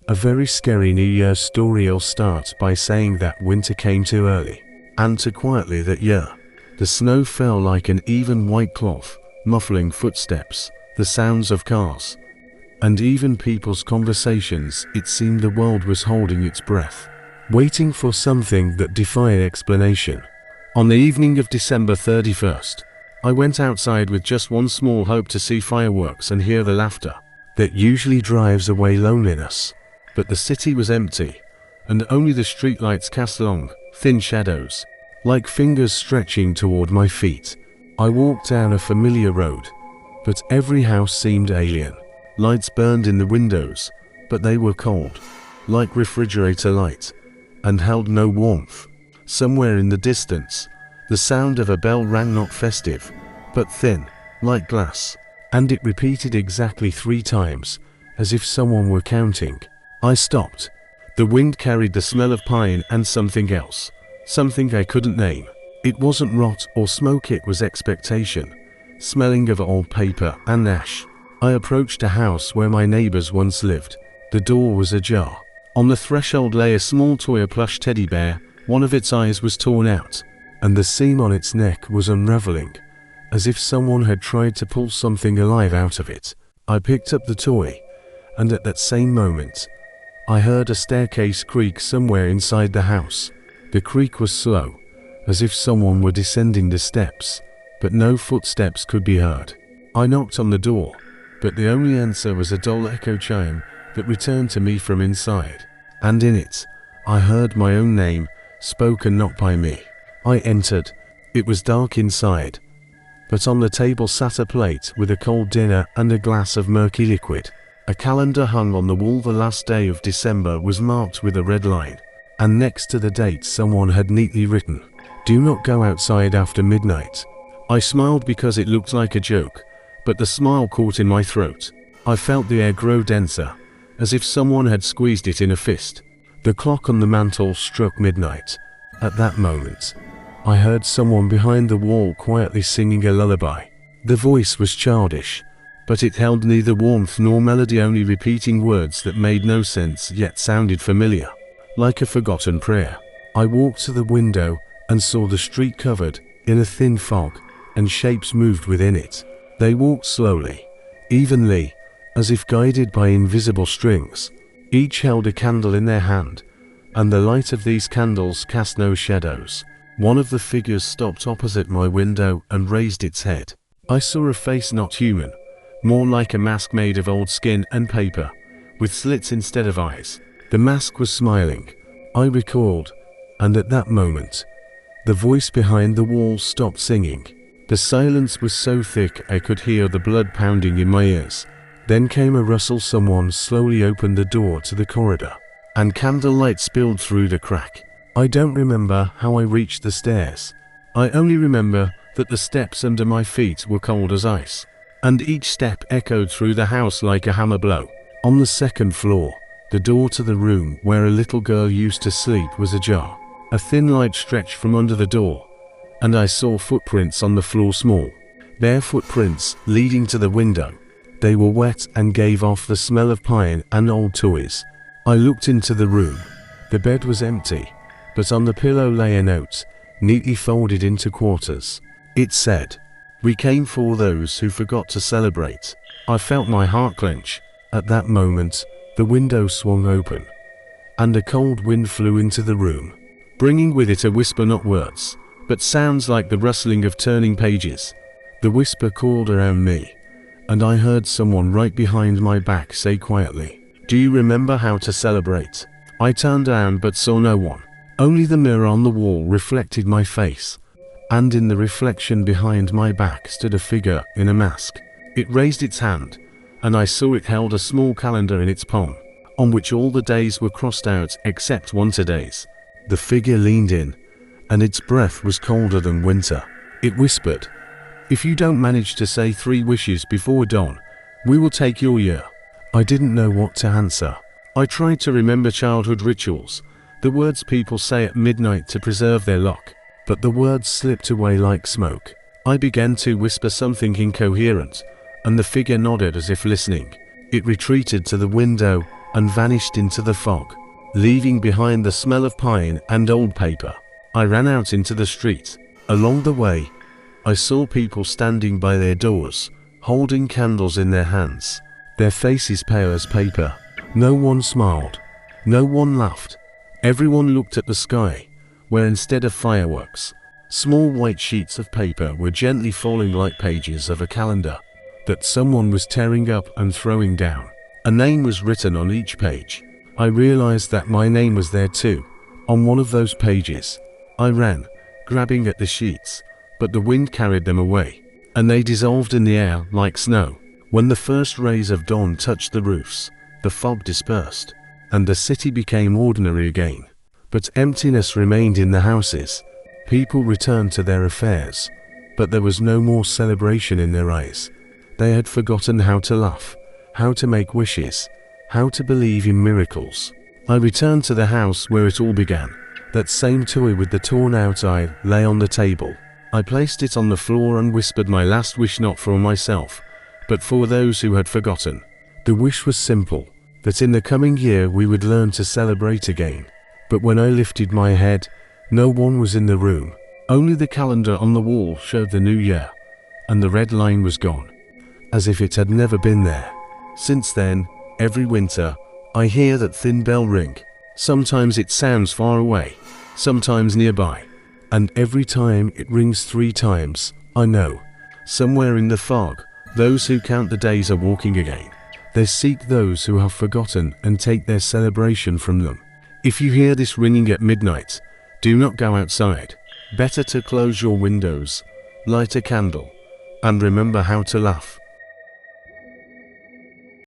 A very scary New Year's story will start by saying that winter came too early, and too quietly that year. The snow fell like an even white cloth, muffling footsteps, the sounds of cars, and even people's conversations. It seemed the world was holding its breath, waiting for something that defied explanation. On the evening of December 31st, I went outside with just one small hope: to see fireworks and hear the laughter that usually drives away loneliness. But the city was empty, and only the streetlights cast long, thin shadows, like fingers stretching toward my feet. I walked down a familiar road, but every house seemed alien. Lights burned in the windows, but they were cold, like refrigerator light, and held no warmth. Somewhere in the distance, the sound of a bell rang, not festive, but thin, like glass, and it repeated exactly 3 times, as if someone were counting. I stopped. The wind carried the smell of pine and something else, something I couldn't name. It wasn't rot or smoke, it was expectation, smelling of old paper and ash. I approached a house where my neighbors once lived. The door was ajar. On the threshold lay a small toy, a plush teddy bear. One of its eyes was torn out, and the seam on its neck was unraveling, as if someone had tried to pull something alive out of it. I picked up the toy, and at that same moment, I heard a staircase creak somewhere inside the house. The creak was slow, as if someone were descending the steps, but no footsteps could be heard. I knocked on the door, but the only answer was a dull echo chime that returned to me from inside, and in it, I heard my own name, spoken not by me. I entered. It was dark inside, but on the table sat a plate with a cold dinner and a glass of murky liquid. A calendar hung on the wall. The last day of December was marked with a red line, and next to the date someone had neatly written, "Do not go outside after midnight." I smiled because it looked like a joke, but the smile caught in my throat. I felt the air grow denser, as if someone had squeezed it in a fist. The clock on the mantel struck midnight. At that moment, I heard someone behind the wall quietly singing a lullaby. The voice was childish, but it held neither warmth nor melody, only repeating words that made no sense yet sounded familiar, like a forgotten prayer. I walked to the window and saw the street covered in a thin fog, and shapes moved within it. They walked slowly, evenly, as if guided by invisible strings. Each held a candle in their hand, and the light of these candles cast no shadows. One of the figures stopped opposite my window and raised its head. I saw a face not human, more like a mask made of old skin and paper, with slits instead of eyes. The mask was smiling, I recalled, and at that moment, the voice behind the wall stopped singing. The silence was so thick I could hear the blood pounding in my ears. Then came a rustle. Someone slowly opened the door to the corridor, and candlelight spilled through the crack. I don't remember how I reached the stairs. I only remember that the steps under my feet were cold as ice, and each step echoed through the house like a hammer blow. On the second floor, the door to the room where a little girl used to sleep was ajar. A thin light stretched from under the door, and I saw footprints on the floor, small, bare footprints leading to the window. They were wet and gave off the smell of pine and old toys. I looked into the room. The bed was empty, but on the pillow lay a note, neatly folded into quarters. It said, "We came for those who forgot to celebrate." I felt my heart clench. At that moment, the window swung open, and a cold wind flew into the room, bringing with it a whisper, not words, but sounds like the rustling of turning pages. The whisper called around me, and I heard someone right behind my back say quietly, "Do you remember how to celebrate?" I turned around but saw no one. Only the mirror on the wall reflected my face, and in the reflection behind my back stood a figure in a mask. It raised its hand, and I saw it held a small calendar in its palm, on which all the days were crossed out except winter days. The figure leaned in, and its breath was colder than winter. It whispered, "If you don't manage to say 3 wishes before dawn, we will take your year." I didn't know what to answer. I tried to remember childhood rituals, the words people say at midnight to preserve their luck, but the words slipped away like smoke. I began to whisper something incoherent, and the figure nodded as if listening. It retreated to the window and vanished into the fog, leaving behind the smell of pine and old paper. I ran out into the street. Along the way, I saw people standing by their doors, holding candles in their hands, their faces pale as paper. No one smiled. No one laughed. Everyone looked at the sky, where instead of fireworks, small white sheets of paper were gently falling like pages of a calendar that someone was tearing up and throwing down. A name was written on each page. I realized that my name was there too, on one of those pages. I ran, grabbing at the sheets, but the wind carried them away, and they dissolved in the air like snow. When the first rays of dawn touched the roofs, the fog dispersed, and the city became ordinary again. But emptiness remained in the houses. People returned to their affairs, but there was no more celebration in their eyes. They had forgotten how to laugh, how to make wishes, how to believe in miracles. I returned to the house where it all began. That same toy with the torn out eye lay on the table. I placed it on the floor and whispered my last wish, not for myself, but for those who had forgotten. The wish was simple, that in the coming year we would learn to celebrate again. But when I lifted my head, no one was in the room. Only the calendar on the wall showed the new year, and the red line was gone, as if it had never been there. Since then, every winter, I hear that thin bell ring. Sometimes it sounds far away, sometimes nearby, and every time it rings 3 times, I know, somewhere in the fog, those who count the days are walking again. They seek those who have forgotten and take their celebration from them. If you hear this ringing at midnight, do not go outside. Better to close your windows, light a candle, and remember how to laugh.